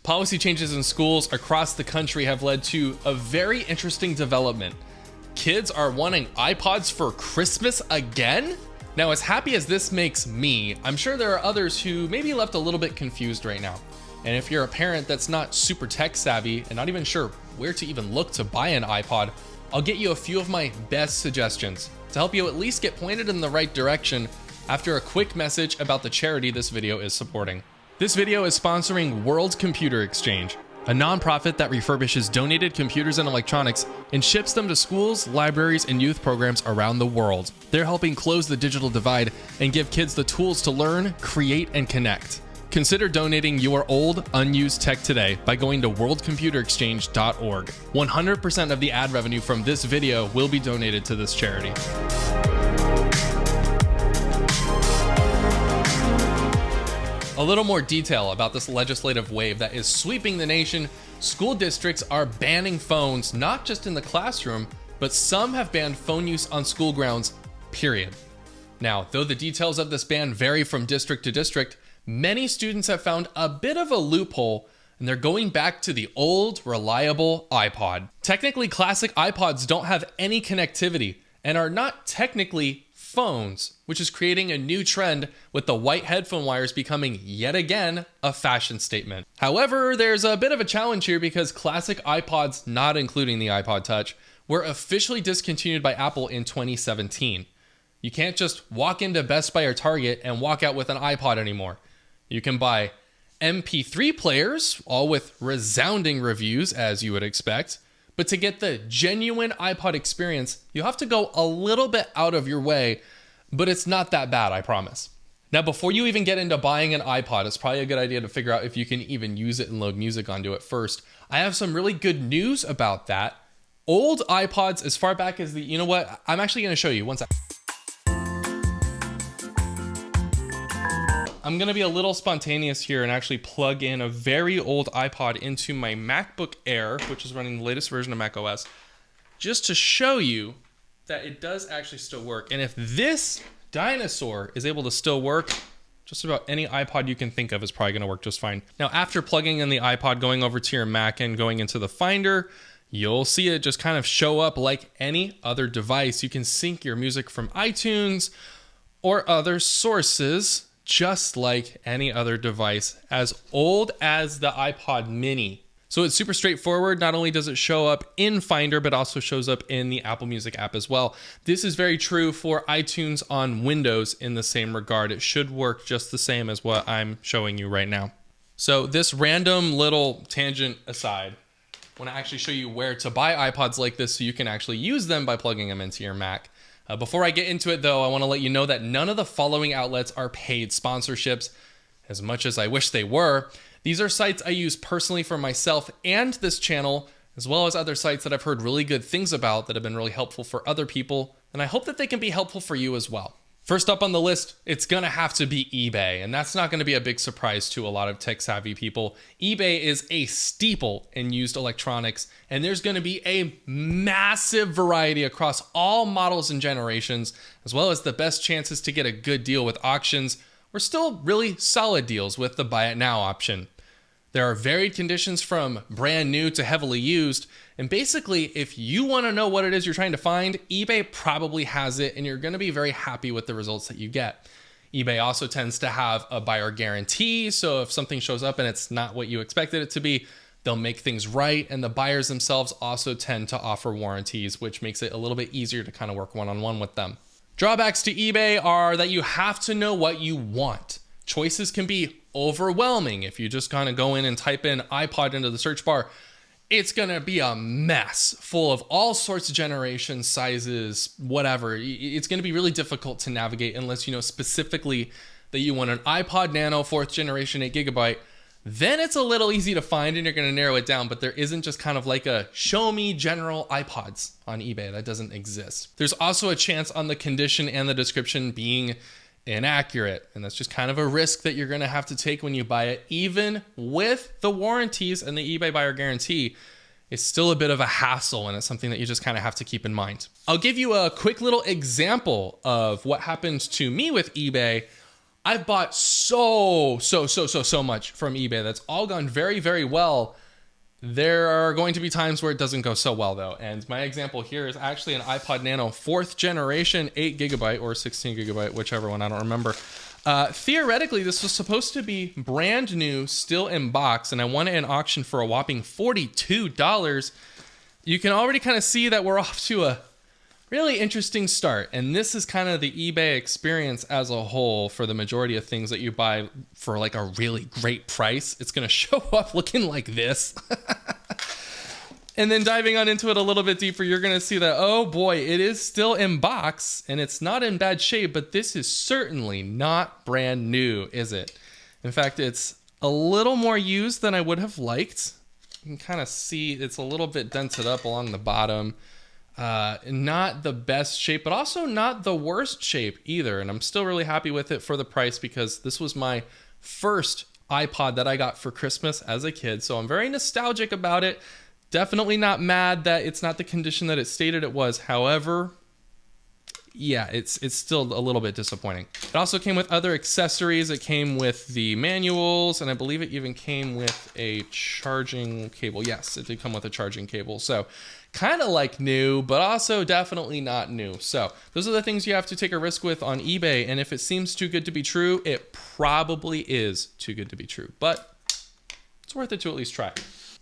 Policy changes in schools across the country have led to a very interesting development. Kids are wanting iPods for Christmas again? Now, as happy as this makes me, I'm sure there are others who may be left a little bit confused right now. And if you're a parent that's not super tech savvy and not even sure where to even look to buy an iPod, I'll get you a few of my best suggestions to help you at least get pointed in the right direction after a quick message about the charity this video is supporting. This video is sponsoring World Computer Exchange, a nonprofit that refurbishes donated computers and electronics and ships them to schools, libraries, and youth programs around the world. They're helping close the digital divide and give kids the tools to learn, create, and connect. Consider donating your old, unused tech today by going to worldcomputerexchange.org. 100% of the ad revenue from this video will be donated to this charity. A little more detail about this legislative wave that is sweeping the nation. School districts are banning phones, not just in the classroom, but some have banned phone use on school grounds, period. Now, though the details of this ban vary from district to district, many students have found a bit of a loophole, and they're going back to the old, reliable iPod. Technically, classic iPods don't have any connectivity and are not technically phones, which is creating a new trend with the white headphone wires becoming yet again a fashion statement. However, there's a bit of a challenge here because classic iPods, not including the iPod Touch, were officially discontinued by Apple in 2017. You can't just walk into Best Buy or Target and walk out with an iPod anymore. You can buy MP3 players, all with resounding reviews as you would expect. But to get the genuine iPod experience, you have to go a little bit out of your way, but it's not that bad, I promise. Now, before you even get into buying an iPod, it's probably a good idea to figure out if you can even use it and load music onto it first. I have some really good news about that. Old iPods, as far back as you know what? I'm actually going to show you. One sec. I'm going to be a little spontaneous here and actually plug in a very old iPod into my MacBook Air, which is running the latest version of macOS, just to show you that it does actually still work. And if this dinosaur is able to still work, just about any iPod you can think of is probably going to work just fine. Now, after plugging in the iPod, going over to your Mac and going into the Finder, you'll see it just kind of show up like any other device. You can sync your music from iTunes or other sources, just like any other device, as old as the iPod mini. So it's super straightforward. Not only does it show up in Finder, but also shows up in the Apple Music app as well. This is very true for iTunes on Windows in the same regard. It should work just the same as what I'm showing you right now. So this random little tangent aside, I want to actually show you where to buy iPods like this so you can actually use them by plugging them into your Mac. Before I get into it, though, I want to let you know that none of the following outlets are paid sponsorships, as much as I wish they were. These are sites I use personally for myself and this channel, as well as other sites that I've heard really good things about that have been really helpful for other people, and I hope that they can be helpful for you as well. First up on the list, it's going to have to be eBay, and that's not going to be a big surprise to a lot of tech-savvy people. eBay is a staple in used electronics, and there's going to be a massive variety across all models and generations, as well as the best chances to get a good deal with auctions, or still really solid deals with the buy it now option. There are varied conditions from brand new to heavily used, and basically, if you want to know what it is you're trying to find, eBay probably has it, and you're going to be very happy with the results that you get. eBay also tends to have a buyer guarantee, so if something shows up and it's not what you expected it to be, they'll make things right, and the buyers themselves also tend to offer warranties, which makes it a little bit easier to kind of work one-on-one with them. Drawbacks to eBay are that you have to know what you want. Choices can be overwhelming. If you just kind of go in and type in iPod into the search bar, it's going to be a mess full of all sorts of generations, sizes, whatever. It's going to be really difficult to navigate unless you know specifically that you want an iPod Nano 4th generation 8GB. Then it's a little easy to find and you're going to narrow it down, but there isn't just kind of like a show me general iPods on eBay. That doesn't exist. There's also a chance on the condition and the description being inaccurate, and that's just kind of a risk that you're going to have to take when you buy it. Even with the warranties and the eBay buyer guarantee, it's still a bit of a hassle, and it's something that you just kind of have to keep in mind. I'll give you a quick little example of what happened to me with eBay. I've bought so much from eBay. That's all gone very, very well. There are going to be times where it doesn't go so well though. And my example here is actually an iPod Nano 4th generation, 8 gigabyte or 16 gigabyte, whichever one, I don't remember. Theoretically, this was supposed to be brand new, still in box, and I won it in auction for a whopping $42. You can already kind of see that we're off to a really interesting start. And this is kind of the eBay experience as a whole for the majority of things that you buy for like a really great price. It's going to show up looking like this. And then diving on into it a little bit deeper, you're going to see that, oh boy, it is still in box and it's not in bad shape, but this is certainly not brand new, is it? In fact, it's a little more used than I would have liked. You can kind of see it's a little bit dented up along the bottom. Not the best shape, but also not the worst shape either. And I'm still really happy with it for the price because this was my first iPod that I got for Christmas as a kid. So I'm very nostalgic about it. Definitely not mad that it's not the condition that it stated it was. However, yeah, it's still a little bit disappointing. It also came with other accessories. It came with the manuals, and I believe it even came with a charging cable. Yes, it did come with a charging cable. So kind of like new, but also definitely not new. So those are the things you have to take a risk with on eBay. And if it seems too good to be true, it probably is too good to be true. But it's worth it to at least try.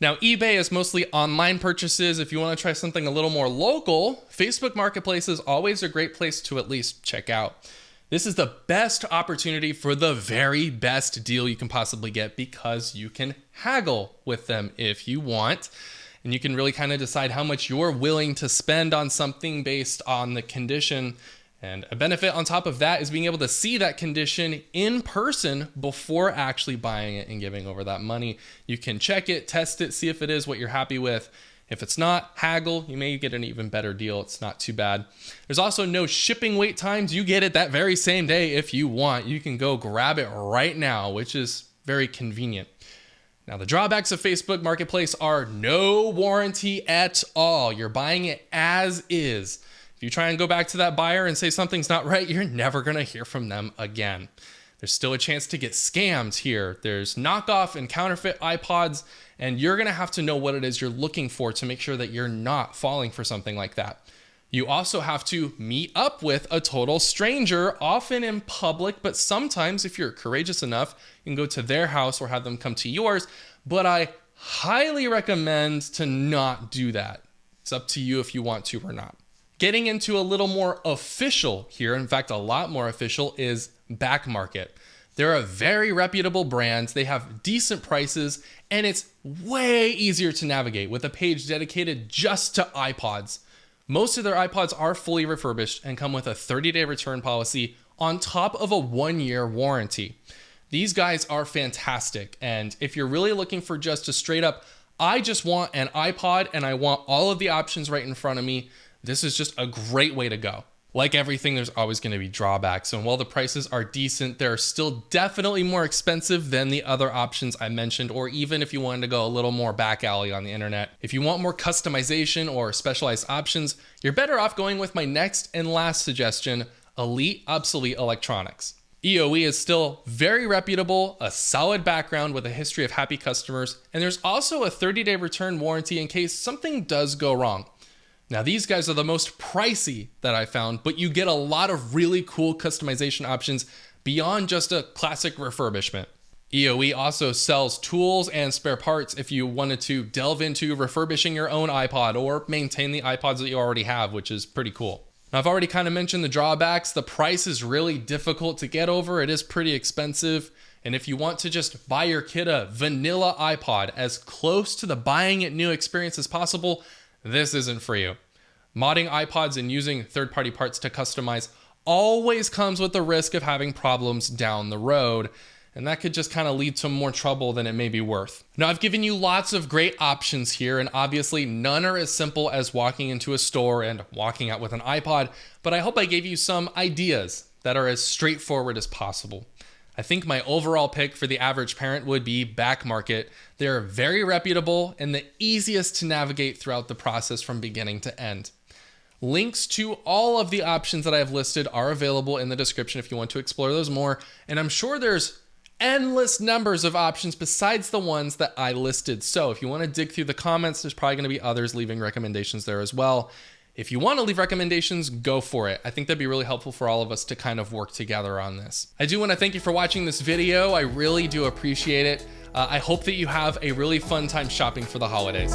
Now, eBay is mostly online purchases. If you want to try something a little more local, Facebook Marketplace is always a great place to at least check out. This is the best opportunity for the very best deal you can possibly get because you can haggle with them if you want. And you can really kind of decide how much you're willing to spend on something based on the condition. And a benefit on top of that is being able to see that condition in person before actually buying it and giving over that money. You can check it, test it, see if it is what you're happy with. If it's not, haggle. You may get an even better deal. It's not too bad. There's also no shipping wait times. You get it that very same day if you want. You can go grab it right now, which is very convenient. Now, the drawbacks of Facebook Marketplace are no warranty at all. You're buying it as is. If you try and go back to that buyer and say something's not right, you're never going to hear from them again. There's still a chance to get scammed here. There's knockoff and counterfeit iPods, and you're going to have to know what it is you're looking for to make sure that you're not falling for something like that. You also have to meet up with a total stranger, often in public, but sometimes if you're courageous enough, you can go to their house or have them come to yours. But I highly recommend to not do that. It's up to you if you want to or not. Getting into a little more official here, in fact, a lot more official, is Back Market. They're a very reputable brand. They have decent prices, and it's way easier to navigate with a page dedicated just to iPods. Most of their iPods are fully refurbished and come with a 30-day return policy on top of a 1-year warranty. These guys are fantastic, and if you're really looking for just a straight up, I just want an iPod and I want all of the options right in front of me, this is just a great way to go. Like everything, there's always going to be drawbacks. And while the prices are decent, they're still definitely more expensive than the other options I mentioned, or even if you wanted to go a little more back alley on the internet. If you want more customization or specialized options, you're better off going with my next and last suggestion, Elite Obsolete Electronics. EOE is still very reputable, a solid background with a history of happy customers, and there's also a 30-day return warranty in case something does go wrong. Now, these guys are the most pricey that I found, but you get a lot of really cool customization options beyond just a classic refurbishment. EOE also sells tools and spare parts if you wanted to delve into refurbishing your own iPod or maintain the iPods that you already have, which is pretty cool. Now, I've already kind of mentioned the drawbacks. The price is really difficult to get over. It is pretty expensive. And if you want to just buy your kid a vanilla iPod as close to the buying it new experience as possible, this isn't for you. Modding iPods and using third-party parts to customize always comes with the risk of having problems down the road, and that could just kind of lead to more trouble than it may be worth. Now, I've given you lots of great options here, and obviously none are as simple as walking into a store and walking out with an iPod, but I hope I gave you some ideas that are as straightforward as possible. I think my overall pick for the average parent would be Back Market. They're very reputable and the easiest to navigate throughout the process from beginning to end. Links to all of the options that I have listed are available in the description if you want to explore those more. And I'm sure there's endless numbers of options besides the ones that I listed. So if you want to dig through the comments, there's probably going to be others leaving recommendations there as well. If you want to leave recommendations, go for it. I think that'd be really helpful for all of us to kind of work together on this. I do want to thank you for watching this video. I really do appreciate it. I hope that you have a really fun time shopping for the holidays.